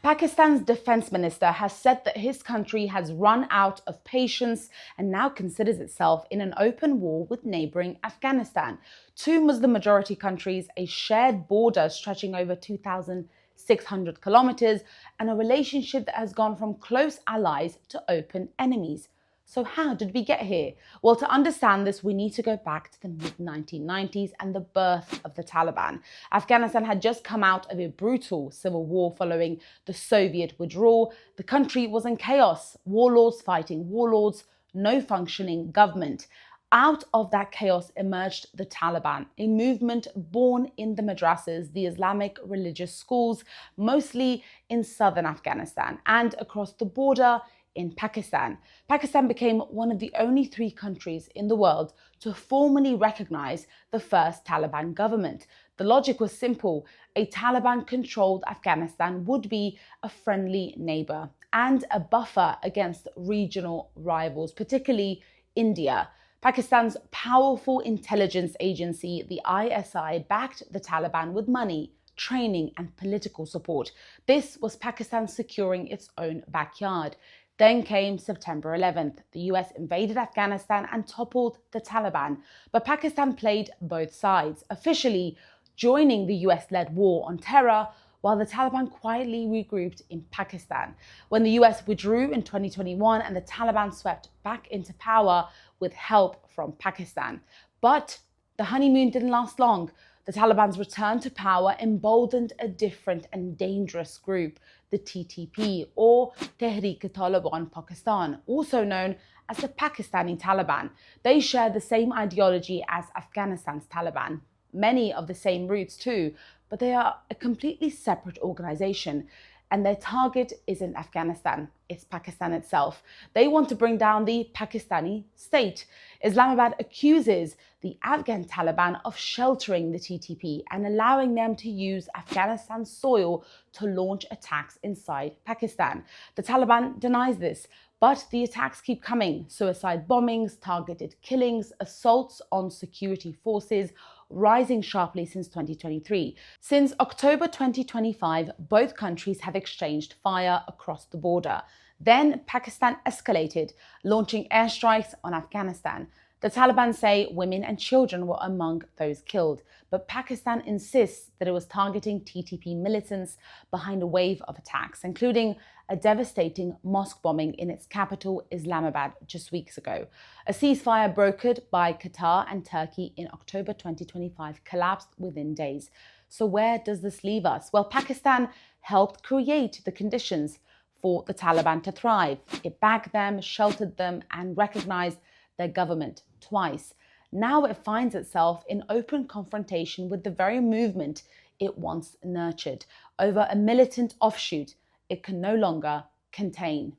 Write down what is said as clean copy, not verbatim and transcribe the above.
Pakistan's defense minister has said that his country has run out of patience and now considers itself in an open war with neighboring Afghanistan. Two Muslim-majority countries, a shared border stretching over 2,600 kilometers, and a relationship that has gone from close allies to open enemies. So how did we get here? Well, to understand this, we need to go back to the mid-1990s and the birth of the Taliban. Afghanistan had just come out of a brutal civil war following the Soviet withdrawal. The country was in chaos, warlords fighting warlords, no functioning government. Out of that chaos emerged the Taliban, a movement born in the madrasas, the Islamic religious schools, mostly in southern Afghanistan and across the border in Pakistan. Pakistan became one of the only 3 countries in the world to formally recognize the first Taliban government. The logic was simple. A Taliban-controlled Afghanistan would be a friendly neighbor and a buffer against regional rivals, particularly India. Pakistan's powerful intelligence agency, the ISI, backed the Taliban with money, training, and political support. This was Pakistan securing its own backyard. Then came September 11th. The US invaded Afghanistan and toppled the Taliban. But Pakistan played both sides, officially joining the US-led war on terror, while the Taliban quietly regrouped in Pakistan. When the US withdrew in 2021 and the Taliban swept back into power with help from Pakistan. But the honeymoon didn't last long. The Taliban's return to power emboldened a different and dangerous group, the TTP, or Tehreek-e-Taliban Pakistan, also known as the Pakistani Taliban. They share the same ideology as Afghanistan's Taliban, many of the same roots too, but they are a completely separate organization. And their target isn't Afghanistan, it's Pakistan itself. They want to bring down the Pakistani state. Islamabad accuses the Afghan Taliban of sheltering the TTP and allowing them to use Afghanistan's soil to launch attacks inside Pakistan. The Taliban denies this, but the attacks keep coming. Suicide bombings, targeted killings, assaults on security forces, rising sharply since 2023. Since October 2025, both countries have exchanged fire across the border. Then Pakistan escalated, launching airstrikes on Afghanistan. The Taliban say women and children were among those killed, but Pakistan insists that it was targeting TTP militants behind a wave of attacks, including a devastating mosque bombing in its capital, Islamabad, just weeks ago. A ceasefire brokered by Qatar and Turkey in October 2025 collapsed within days. So where does this leave us? Well, Pakistan helped create the conditions for the Taliban to thrive. It backed them, sheltered them, and recognized their government twice. Now it finds itself in open confrontation with the very movement it once nurtured over a militant offshoot it can no longer contain.